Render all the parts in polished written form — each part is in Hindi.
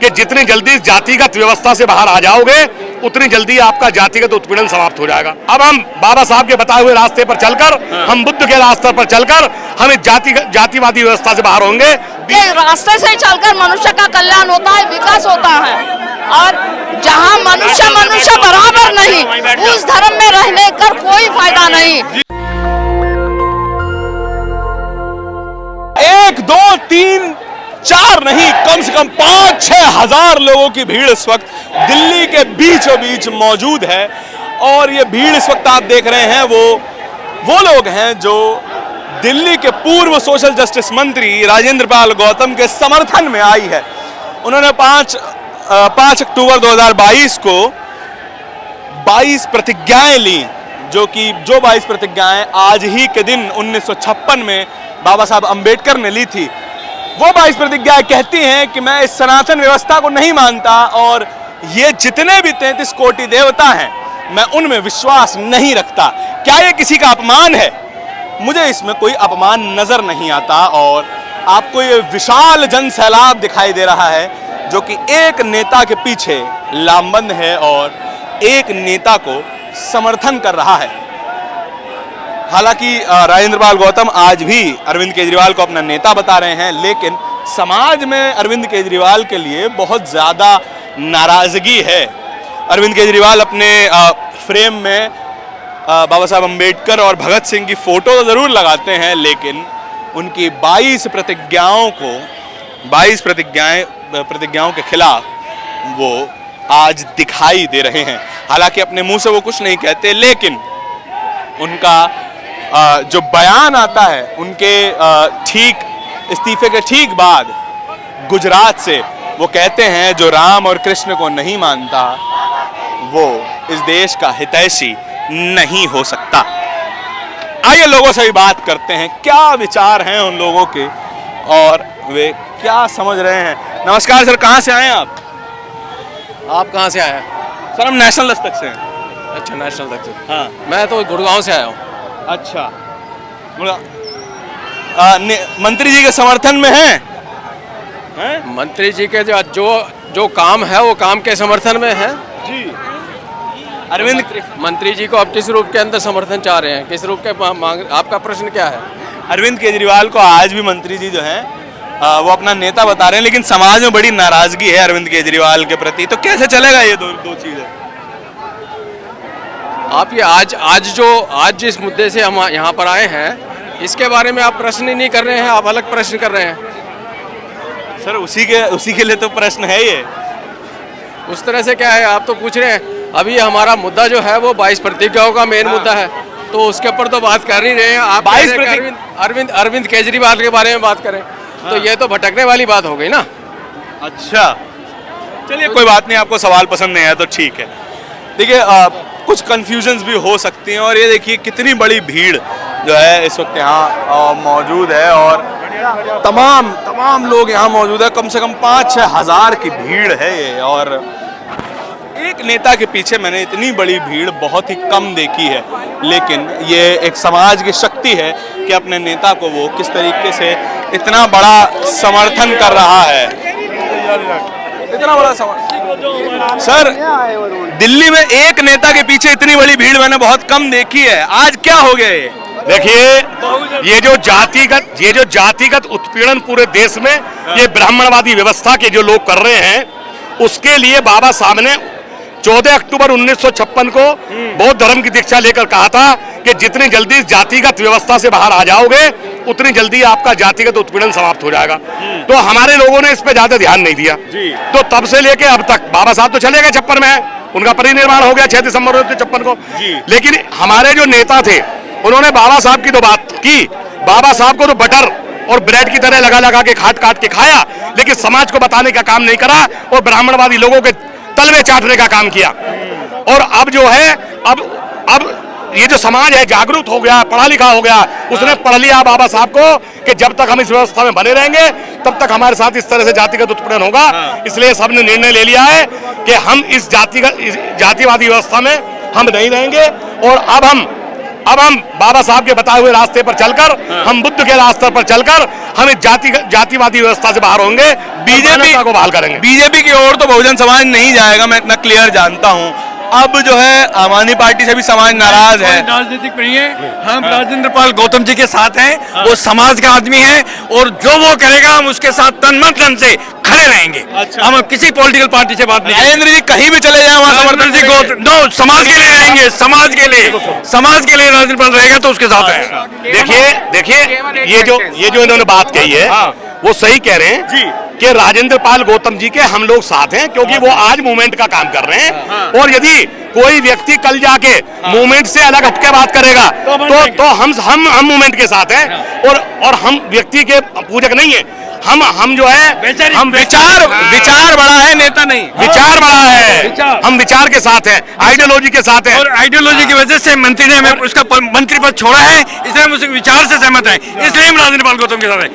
कि जितनी जल्दी जातिगत व्यवस्था से बाहर आ जाओगे उतनी जल्दी आपका जातिगत उत्पीड़न समाप्त हो जाएगा। अब हम बाबा साहब के बताए हुए रास्ते पर चलकर, हम बुद्ध के रास्ते पर चलकर हम जातिवादी व्यवस्था से बाहर होंगे। रास्ते से चलकर मनुष्य का कल्याण होता है, विकास होता है, और जहाँ मनुष्य बराबर नहीं, उस धर्म में रहने का कोई फायदा नहीं। 1, 2, 3, 4 नहीं, कम से कम 5-6 हजार लोगों की भीड़ इस वक्त दिल्ली के बीचों बीच मौजूद है। और ये भीड़ इस वक्त आप देख रहे हैं वो लोग हैं जो दिल्ली के पूर्व सोशल जस्टिस मंत्री राजेंद्र पाल गौतम के समर्थन में आई है। उन्होंने 5 अक्टूबर 2022 को 22 प्रतिज्ञाएं ली, जो 22 प्रतिज्ञाएं आज ही के दिन 1956 में बाबा साहब अंबेडकर ने ली थी। वो 22 प्रतिज्ञाएं कहती हैं कि मैं इस सनातन व्यवस्था को नहीं मानता और ये जितने भी 33 कोटि देवता हैं मैं उनमें विश्वास नहीं रखता। क्या ये किसी का अपमान है? मुझे इसमें कोई अपमान नजर नहीं आता। और आपको ये विशाल जन सैलाब दिखाई दे रहा है जो कि एक नेता के पीछे लामबंद है और एक नेता को समर्थन कर रहा है। हालांकि राजेंद्र पाल गौतम आज भी अरविंद केजरीवाल को अपना नेता बता रहे हैं, लेकिन समाज में अरविंद केजरीवाल के लिए बहुत ज़्यादा नाराज़गी है। अरविंद केजरीवाल अपने फ्रेम में बाबा साहब अंबेडकर और भगत सिंह की फ़ोटो तो ज़रूर लगाते हैं, लेकिन उनकी 22 प्रतिज्ञाओं के खिलाफ वो आज दिखाई दे रहे हैं। हालांकि अपने मुंह से वो कुछ नहीं कहते, लेकिन उनका जो बयान आता है उनके ठीक इस्तीफे के ठीक बाद गुजरात से, वो कहते हैं जो राम और कृष्ण को नहीं मानता वो इस देश का हितैषी नहीं हो सकता। आइए लोगों से भी बात करते हैं, क्या विचार हैं उन लोगों के और वे क्या समझ रहे हैं। नमस्कार सर, कहाँ से आए हैं आप? आप कहाँ से आए हैं? सर हम नेशनल तक से हैं। अच्छा, नेशनल तक से। हाँ, मैं तो गुड़गांव से आया हूँ। अच्छा, मंत्री जी के समर्थन में हैं? मंत्री जी के जो काम है वो काम के समर्थन में है जी। अरविंद मंत्री जी को अब किस रूप के अंदर समर्थन चाह रहे हैं, किस रूप के मांग, आपका प्रश्न क्या है? अरविंद केजरीवाल को आज भी मंत्री जी जो हैं वो अपना नेता बता रहे हैं, लेकिन समाज में बड़ी नाराजगी है अरविंद केजरीवाल के प्रति। तो कैसे चलेगा ये दो चीजें? आप ये आज जिस मुद्दे से हम यहाँ पर आए हैं इसके बारे में आप प्रश्न ही नहीं कर रहे हैं, आप अलग प्रश्न कर रहे हैं। सर उसी के लिए तो प्रश्न है ये। उस तरह से क्या है, आप तो पूछ रहे हैं। अभी हमारा मुद्दा जो है वो 22 प्रतिज्ञाओं का मेन मुद्दा है, तो उसके ऊपर तो बात कर ही रहे हैं। आप अरविंद केजरीवाल के बारे में बात करें तो ये तो भटकने वाली बात हो गई ना। अच्छा, चलिए कोई बात नहीं, आपको सवाल पसंद नहीं आया तो ठीक है। देखिए कुछ कंफ्यूजन्स भी हो सकती हैं, और ये देखिए कितनी बड़ी भीड़ जो है इस वक्त यहाँ मौजूद है, और तमाम लोग यहाँ मौजूद है। कम से कम 5-6 हजार की भीड़ है ये, और एक नेता के पीछे मैंने इतनी बड़ी भीड़ बहुत ही कम देखी है। लेकिन ये एक समाज की शक्ति है कि अपने नेता को वो किस तरीके से इतना बड़ा समर्थन कर रहा है, इतना बड़ा समर्थन। सर दिल्ली में एक नेता के पीछे इतनी बड़ी भीड़ मैंने बहुत कम देखी है, आज क्या हो गया ये? देखिए ये जो जातिगत उत्पीड़न पूरे देश में ये ब्राह्मणवादी व्यवस्था के जो लोग कर रहे हैं, उसके लिए बाबा साहब ने 14 अक्टूबर 1956 को बौद्ध धर्म की दीक्षा लेकर कहा था कि जितनी जल्दी जातिगत व्यवस्था से बाहर आ जाओगे उतनी जल्दी आपका जातिगत उत्पीड़न समाप्त हो जाएगा। तो हमारे लोगों ने इस पे ज्यादा ध्यान नहीं दिया। तो तब से लेके अब तक बाबा साहब तो चले गए, 56 में है, उनका परिनिर्वाण हो गया 6 दिसंबर 1956 को। लेकिन हमारे जो नेता थे उन्होंने बाबा साहब की तो बात की, बाबा साहब को तो बटर और ब्रेड की तरह लगा के काट के खाया, लेकिन समाज को बताने का काम नहीं करा और ब्राह्मणवादी लोगों के तलवे चाटने का काम किया। और अब जो है अब ये जो समाज है जागरूक हो गया, पढ़ा लिखा हो गया, उसने पढ़ लिया बाबा साहब को कि जब तक हम इस व्यवस्था में बने रहेंगे तब तक हमारे साथ इस तरह से जातिगत उत्पीड़न होगा। इसलिए सबने निर्णय ले लिया है कि हम इस जातिवादी व्यवस्था में हम नहीं रहेंगे। और अब हम बाबा साहब के बताए हुए रास्ते पर चलकर, हम बुद्ध के रास्ते पर चलकर हम इस जातिवादी व्यवस्था से बाहर होंगे, बीजेपी को बहाल करेंगे। बीजेपी की ओर तो बहुजन समाज नहीं जाएगा, मैं इतना क्लियर जानता हूं। अब जो है आम आदमी पार्टी से भी समाज नाराज है। राजनीतिक नहीं है, हम राजेंद्र पाल गौतम जी के साथ हैं, वो समाज का आदमी है और जो वो करेगा हम उसके साथ तन मन धन से खड़े रहेंगे। अच्छा। हम किसी पॉलिटिकल पार्टी से बात नहीं राजेंद्र जी कहीं भी चले जाए वहां समर्थन जी को नो समाज के लिए रहेंगे, समाज के लिए राजेंद्र पाल रहेगा तो उसके साथ है। देखिए ये जो इन्होंने बात कही है वो सही कह रहे हैं जी कि राजेंद्र पाल गौतम जी के हम लोग साथ हैं, क्योंकि वो आज मूवमेंट का काम कर रहे हैं। और यदि कोई व्यक्ति कल जाके मूवमेंट से अलग हटके बात करेगा तो हम मूवमेंट के साथ हैं। और हम व्यक्ति के पूजक नहीं है, हम जो है हम विचार बड़ा है, नेता नहीं। विचार बड़ा है, हम विचार के साथ हैं, आइडियोलॉजी के साथ हैं। और आइडियोलॉजी की वजह से मंत्री ने हमें उसका मंत्री पद छोड़ा है, इसलिए हम उस विचार से सहमत हैं, इसलिए हम राजेंद्र पाल गौतम के साथ हैं।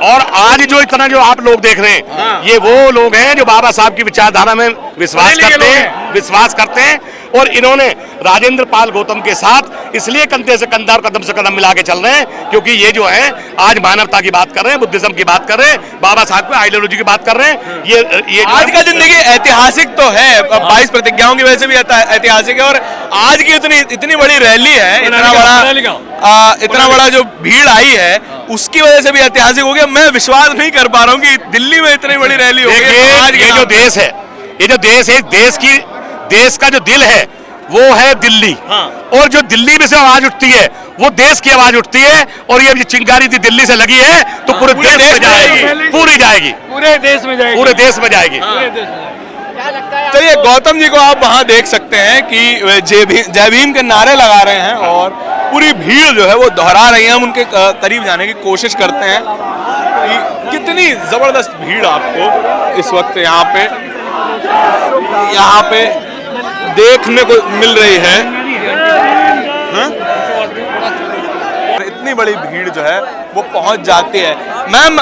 और आज जो इतना जो आप लोग देख रहे हैं, ये वो लोग हैं जो बाबा साहब की विचारधारा में विश्वास करते हैं। और इन्होंने राजेंद्र पाल गौतम के साथ इसलिए कंधे से कंधा और कदम से कदम मिला के चल रहे हैं, क्योंकि ये जो है आज मानवता की बात कर रहे हैं, बुद्धिज्म की बात कर रहे हैं, बाबा साहब की आइडियोलॉजी की बात कर रहे हैं। ये आज का जिंदगी ऐतिहासिक तो है, 22 प्रतिज्ञाओं की वजह से भी ऐतिहासिक है। और आज की इतनी बड़ी रैली है, इतना बड़ा जो भीड़ आई है, उसकी वजह से भी ऐतिहासिक हो गया। मैं विश्वास नहीं कर पा रहा हूँ कि दिल्ली में इतनी बड़ी रैली हो गई। ये जो देश है, देश का जो दिल है वो है दिल्ली। और जो दिल्ली में से आवाज उठती है वो देश की आवाज उठती है। और ये चिंगारी थी दिल्ली से लगी है तो पूरे देश में जाएगी, पूरे देश में जाएगी। चलिए, गौतम जी को आप वहां देख सकते हैं कि जय भीम के नारे लगा रहे हैं और पूरी भीड़ जो है वो दोहरा रही है। हम उनके करीब जाने की कोशिश करते हैं कि कितनी जबरदस्त भीड़ आपको इस वक्त यहाँ पे देखने को मिल रही है। इतनी बड़ी भीड़ जो है वो पहुंच जाती है। मैम,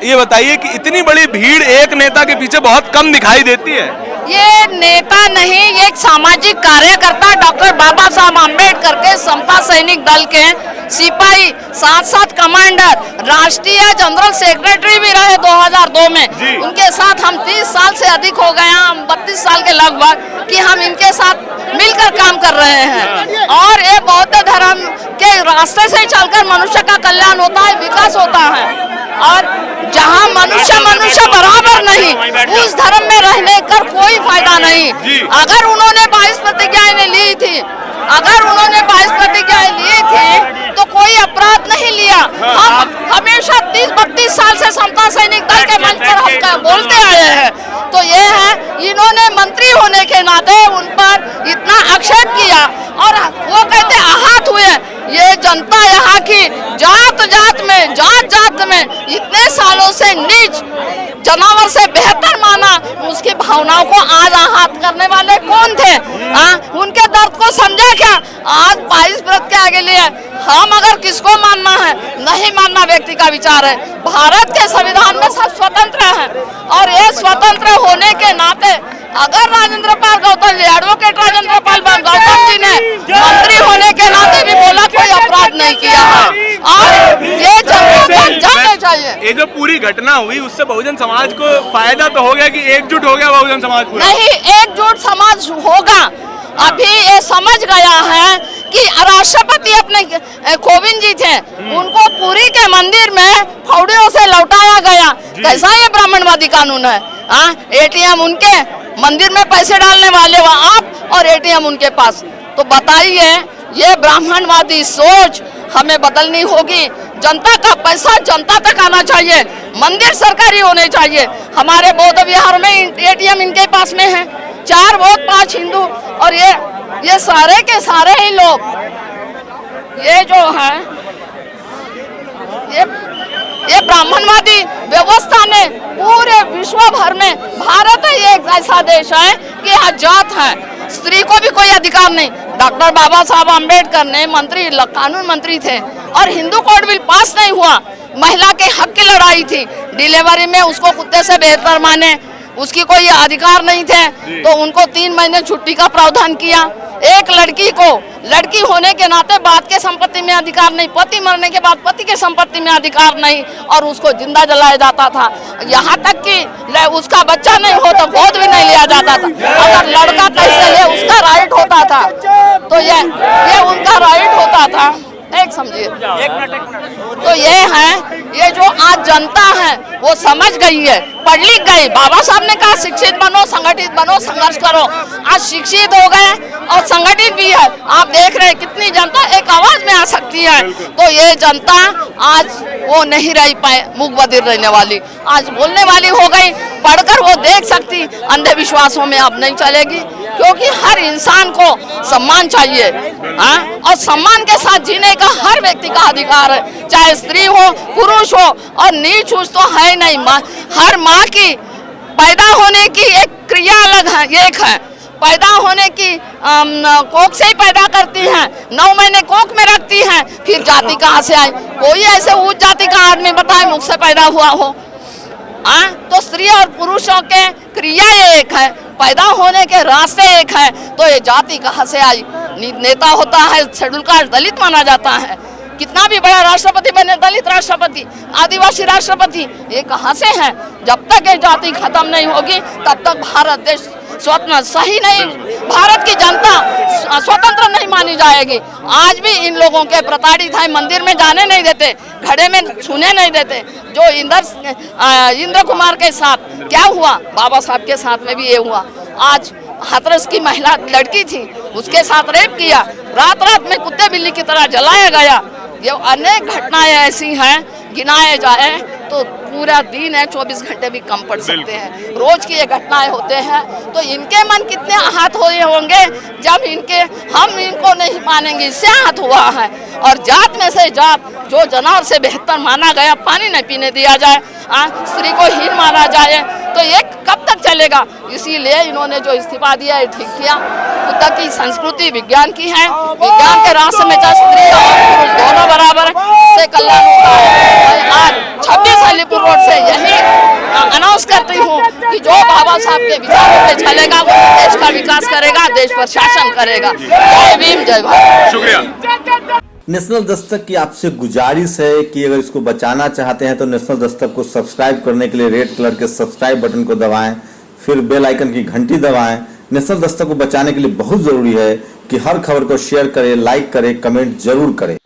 ये बताइए कि इतनी बड़ी भीड़ एक नेता के पीछे बहुत कम दिखाई देती है। ये नेता नहीं, ये एक सामाजिक कार्यकर्ता डॉक्टर बाबा साहब आम्बेडकर के समता सैनिक दल के सिपाही, साथ कमांडर, राष्ट्रीय जनरल सेक्रेटरी भी रहे 2002 में। उनके साथ हम 30 साल से अधिक हो गए, हम 32 साल के लगभग, कि हम इनके साथ मिलकर काम कर रहे हैं। और ये बौद्ध धर्म के रास्ते से चलकर मनुष्य का कल्याण होता है, विकास होता है। और जहाँ मनुष्य बराबर नहीं, उस धर्म में रहने का कोई फायदा नहीं। अगर उन्होंने 22 प्रतिज्ञाएं ली थी, तो कोई अपराध नहीं लिया। हम हमेशा 30-32 साल से समता सैनिक दल के मंच पर हम बोलते आए हैं। तो ये है, इन्होंने मंत्री होने के नाते उन पर इतना आक्षेप किया और वो कहते आहत हुए। ये जनता यहाँ की जात में इतने सालों से नीच जानवर से बेहतर माना, उसकी भावनाओं को आज आहत करने वाले कौन थे? उनके दर्द को समझा क्या? आज 22 व्रत के आगे लिए हम अगर किसको मानना है, नहीं मानना व्यक्ति का विचार है। भारत के संविधान में सब स्वतंत्र हैं और ये स्वतंत्र होने के नाते अगर राजेंद्र पाल गौतम जी, एडवोकेट राजेंद्र पाल गौतम जी ने मंत्री होने के नाते भी बोला कोई अपराध नहीं किया है। और ये जनता को जानना चाहिए। ये जो पूरी घटना हुई उससे बहुजन समाज को फायदा तो हो गया कि एकजुट हो गया बहुजन समाज पूरा? नहीं, एकजुट समाज होगा। अभी ये समझ गया है कि राष्ट्रपति अपने कोविंद जी थे, उनको पुरी के मंदिर में फौड़ियों से लौटाया गया। कैसा ये ब्राह्मणवादी कानून है? एटीएम उनके मंदिर में पैसे डालने वाले आप और एटीएम उनके पास। तो बताइए, ये ब्राह्मणवादी सोच हमें बदलनी होगी। जनता का पैसा जनता तक आना चाहिए, मंदिर सरकारी होने चाहिए। हमारे बौद्ध विहार में एटीएम इनके पास में है, 4 बौद्ध 5 हिंदू। और ये सारे के सारे ही लोग, ये जो है ये ब्राह्मणवादी व्यवस्था ने पूरे विश्व भर में, भारत ही एक ऐसा देश है कि यहाँ जात है, स्त्री को भी कोई अधिकार नहीं। डॉक्टर बाबा साहब आम्बेडकर ने कानून मंत्री थे और हिंदू कोड बिल पास नहीं हुआ। महिला के हक की लड़ाई थी, डिलीवरी में उसको कुत्ते से बेहतर माने, उसकी कोई अधिकार नहीं थे, तो उनको 3 महीने छुट्टी का प्रावधान किया। एक लड़की को लड़की होने के नाते बाप के संपत्ति में अधिकार नहीं, पति मरने के बाद पति के संपत्ति में अधिकार नहीं, और उसको जिंदा जलाया जाता था। यहाँ तक कि उसका बच्चा नहीं हो तो गोद भी नहीं लिया जाता था। अगर लड़का कैसे ले उसका राइट होता था, तो ये उनका राइट होता था। एक समझिए, तो ये है, ये जो आज जनता है वो समझ गई है, पढ़ लिख गई। बाबा साहब ने कहा शिक्षित बनो, संगठित बनो, संघर्ष करो। आज शिक्षित हो गए और संगठित भी है। आप देख रहे हैं कितनी जनता एक आवाज में आ सकती है। तो ये जनता आज वो नहीं रह पाए, मूक बधिर रहने वाली, आज बोलने वाली हो गई। पढ़कर वो देख सकती, अंधविश्वासों में अब नहीं चलेगी, क्योंकि हर इंसान को सम्मान चाहिए, हाँ, और सम्मान के साथ जीने का हर व्यक्ति का अधिकार है, चाहे स्त्री हो पुरुष हो। और नीच ऊंच तो है नहीं। हर माँ की पैदा होने की एक क्रिया अलग है, एक है पैदा होने की, कोख से ही पैदा करती हैं, 9 महीने कोख में रखती हैं, फिर जाति कहाँ से आई? कोई ऐसे उच्च जाति का आदमी बताए मुख से पैदा हुआ हो? तो स्त्री और पुरुषों के क्रिया एक है, पैदा होने के रास्ते एक है, तो ये जाति कहाँ से आई? नेता होता है शेड्यूल कास्ट, दलित माना जाता है। कितना भी बड़ा राष्ट्रपति बने, दलित राष्ट्रपति, आदिवासी राष्ट्रपति, ये कहाँ से है? जब तक ये जाति खत्म नहीं होगी तब तक भारत देश स्वतंत्र सही नहीं, भारत की जनता स्वतंत्र नहीं मानी जाएगी। आज भी इन लोगों के प्रताड़ित है, मंदिर में जाने नहीं देते, घड़े में छूने नहीं देते। जो इंद्र कुमार के साथ क्या हुआ, बाबा साहब के साथ में भी ये हुआ। आज हाथरस की महिला लड़की थी, उसके साथ रेप किया, रात रात में कुत्ते बिल्ली की तरह जलाया गया। ये अनेक घटनाएं ऐसी हैं, गिनाए जाए तो पूरा दिन है, 24 घंटे भी कम पड़ सकते हैं। रोज की ये घटनाएं होते हैं, तो इनके मन कितने आहत हुए होंगे जब हम इनको नहीं मानेंगे, इससे आहत हुआ है। और जात में से जात, जो जानवर से बेहतर माना गया, पानी नहीं पीने दिया जाए, स्त्री को हीन माना जाए, तो ये कब तक चलेगा? इसीलिए इन्होंने जो इस्तीफा दिया है ठीक किया। बुद्ध की संस्कृति विज्ञान की है, विज्ञान के रास्ते में चाहे स्त्री और पुरुष दोनों बराबर है, इससे कल्याण होता है। आज 26 अलीपुर रोड से यही अनाउंस करती हूँ कि जो बाबा साहब के विचारों पे चलेगा वो देश का विकास करेगा, देश पर शासन करेगा। जय भीम, जय भारत। शुक्रिया। नेशनल दस्तक की आपसे गुजारिश है कि अगर इसको बचाना चाहते हैं तो नेशनल दस्तक को सब्सक्राइब करने के लिए रेड कलर के सब्सक्राइब बटन को दबाएं, फिर बेल आइकन की घंटी दबाएं। नेशनल दस्तक को बचाने के लिए बहुत जरूरी है कि हर खबर को शेयर करें, लाइक करें, कमेंट जरूर करें।